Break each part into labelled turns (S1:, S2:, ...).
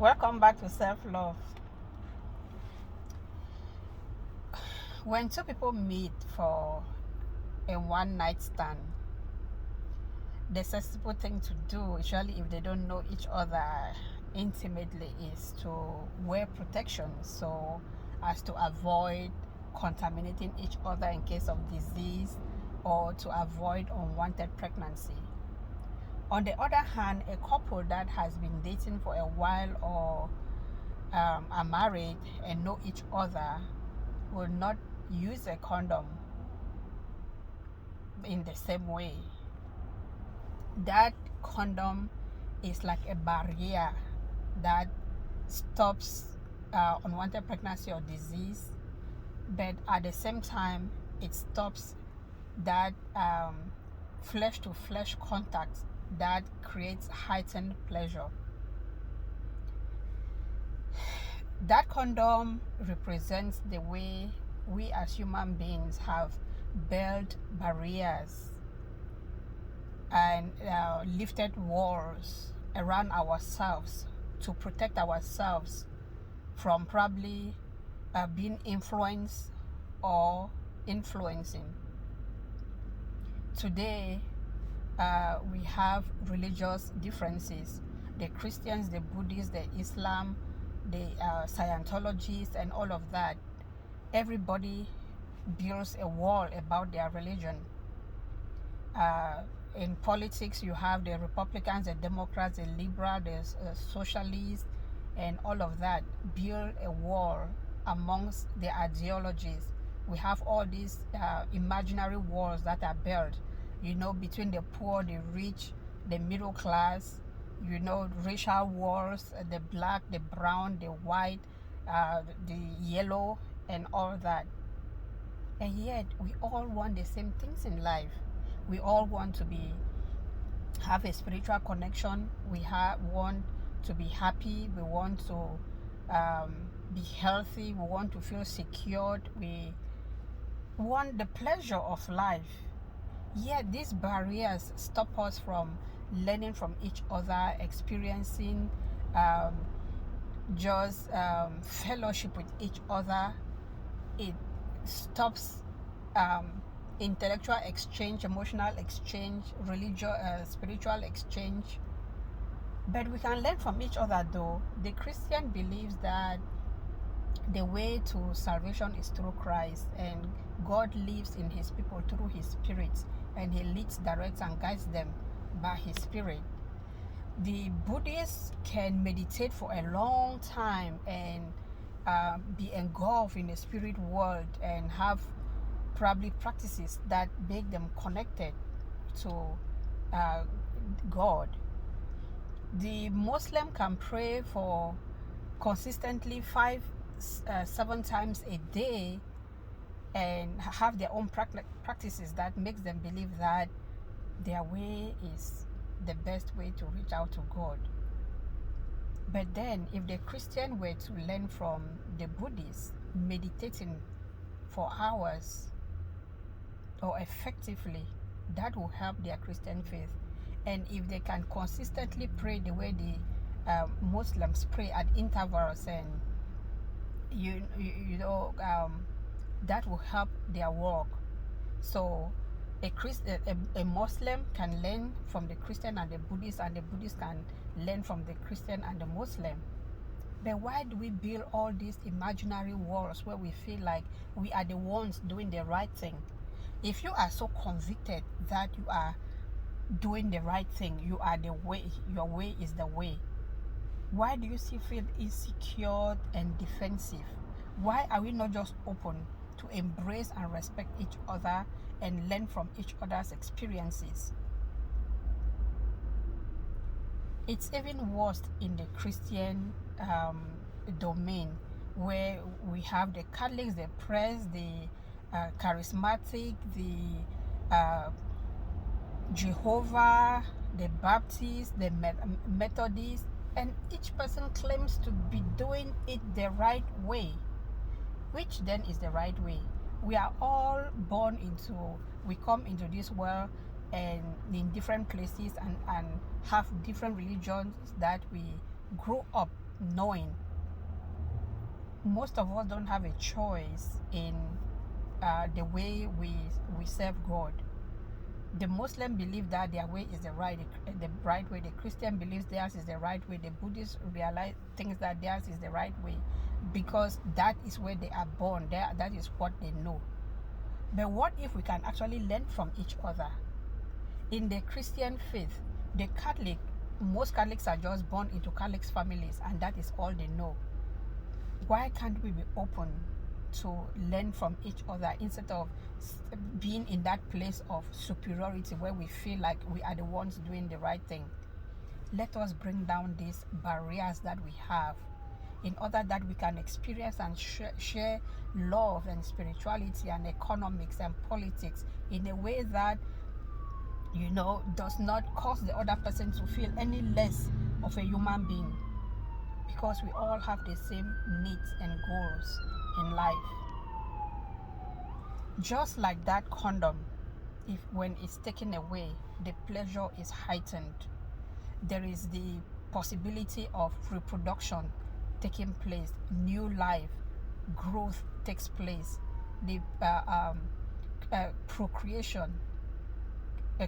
S1: Welcome back to self-love. When two people meet for a one-night stand, the sensible thing to do, usually if they don't know each other intimately, is to wear protection so as to avoid contaminating each other in case of disease or to avoid unwanted pregnancy. On the other hand, a couple that has been dating for a while or are married and know each other will not use a condom in the same way. That condom is like a barrier that stops unwanted pregnancy or disease, but at the same time, it stops that flesh to flesh contact that creates heightened pleasure. That condom represents the way we as human beings have built barriers and lifted walls around ourselves to protect ourselves from probably being influenced or influencing. Today, we have religious differences. The Christians, the Buddhists, the Islam, the Scientologists, and all of that. Everybody builds a wall about their religion. In politics, you have the Republicans, the Democrats, the Liberals, the Socialists, and all of that build a wall amongst the ideologies. We have all these imaginary walls that are built, between the poor, the rich, the middle class, racial walls, the black, the brown, the white, the yellow, and all that. And yet, we all want the same things in life. We all want to have a spiritual connection. We want to be happy. We want to be healthy. We want to feel secured. We want the pleasure of life. Yet these barriers stop us from learning from each other, experiencing just fellowship with each other. It stops intellectual exchange, emotional exchange, religious, spiritual exchange. But we can learn from each other though. The Christian believes that the way to salvation is through Christ, and God lives in his people through his spirit, and he leads, directs, and guides them by his spirit. The Buddhists can meditate for a long time and be engulfed in the spirit world and have probably practices that make them connected to God. The Muslim can pray for consistently 7 times a day and have their own practices that makes them believe that their way is the best way to reach out to God. But then if the Christian were to learn from the Buddhists, meditating for hours or effectively, that will help their Christian faith. And if they can consistently pray the way the Muslims pray at intervals, and that will help their work. So a Muslim can learn from the Christian and the Buddhist can learn from the Christian and the Muslim. But why do we build all these imaginary walls where we feel like we are the ones doing the right thing? If you are so convicted that you are doing the right thing, you are the way, your way is the way, why do you still feel insecure and defensive? Why are we not just open to embrace and respect each other and learn from each other's experiences? It's even worse in the Christian domain, where we have the Catholics, the Press, the Charismatic, the Jehovah, the Baptist, the Methodist, and each person claims to be doing it the right way. Which then is the right way? We are all we come into this world and in different places and have different religions that we grow up knowing. Most of us don't have a choice in the way we serve God. The Muslim believe that their way is the right way. The Christian believes theirs is the right way. The Buddhist realize thinks that theirs is the right way, because that is where they are born. That is what they know. But what if we can actually learn from each other? In the Christian faith, most Catholics are just born into Catholic families, and that is all they know. Why can't we be open to learn from each other instead of being in that place of superiority where we feel like we are the ones doing the right thing? Let us bring down these barriers that we have in order that we can experience and share love and spirituality and economics and politics in a way that, does not cause the other person to feel any less of a human being, because we all have the same needs and goals in life. Just like that condom, when it's taken away, the pleasure is heightened. There is the possibility of reproduction taking place, new life, growth takes place, the procreation,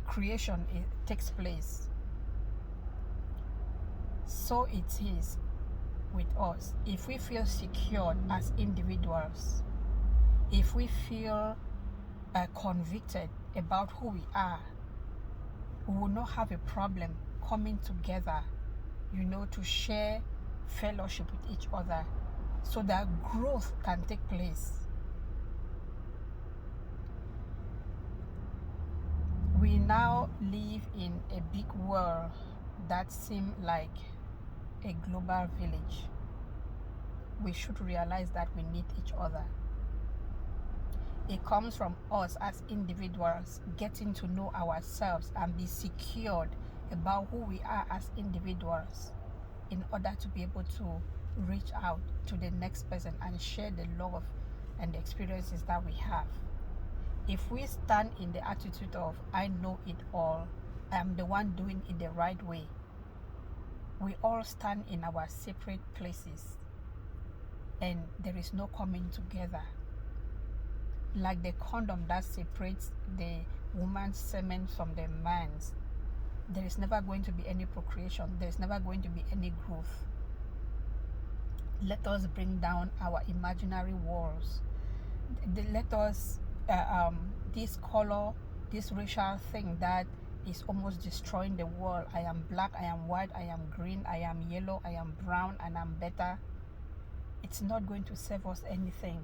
S1: creation takes place. So it is with us. If we feel secured as individuals, if we feel convicted about who we are, we will not have a problem coming together, to share fellowship with each other so that growth can take place. We now live in a big world that seems like a global village. We should realize that we need each other. It comes from us as individuals getting to know ourselves and be secured about who we are as individuals in order to be able to reach out to the next person and share the love and the experiences that we have. If we stand in the attitude of I know it all, I am the one doing it the right way, we all stand in our separate places and there is no coming together. Like the condom that separates the woman's semen from the man's, there is never going to be any procreation. There is never going to be any growth. Let us bring down our imaginary walls. Let us this color, this racial thing that is almost destroying the world. I am black, I am white, I am green, I am yellow, I am brown, and I'm better. It's not going to serve us anything.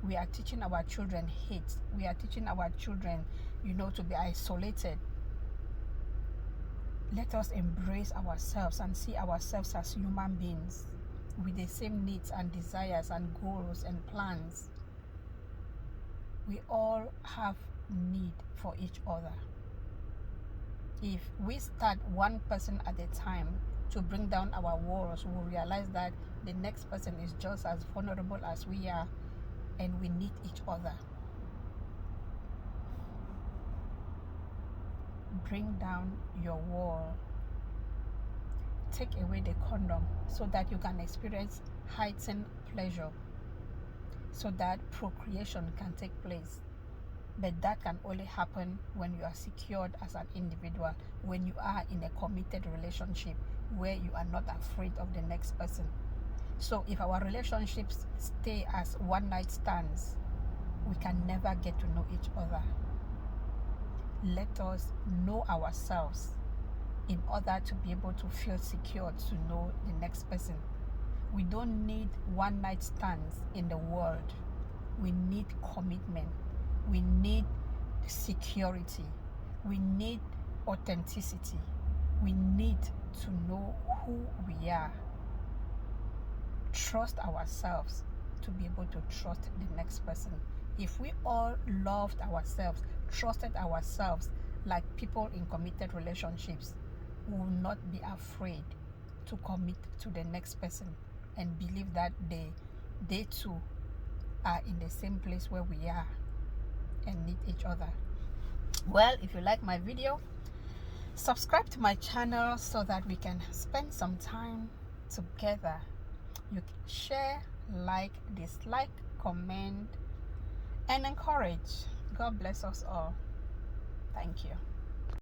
S1: We are teaching our children hate. We are teaching our children, to be isolated. Let us embrace ourselves and see ourselves as human beings with the same needs and desires and goals and plans. We all have need for each other. If we start one person at a time to bring down our walls, we'll realize that the next person is just as vulnerable as we are, and we need each other. Bring down your wall. Take away the condom so that you can experience heightened pleasure, so that procreation can take place. But that can only happen when you are secured as an individual, when you are in a committed relationship where you are not afraid of the next person. So if our relationships stay as one night stands, we can never get to know each other. Let us know ourselves in order to be able to feel secure to know the next person. We don't need one night stands in the world. We need commitment. We need security. We need authenticity. We need to know who we are. Trust ourselves to be able to trust the next person. If we all loved ourselves, trusted ourselves like people in committed relationships, we will not be afraid to commit to the next person and believe that they too are in the same place where we are and need each other. Well, if you like my video, subscribe to my channel so that we can spend some time together. You share, like, dislike, comment, and encourage. God bless us all. Thank you.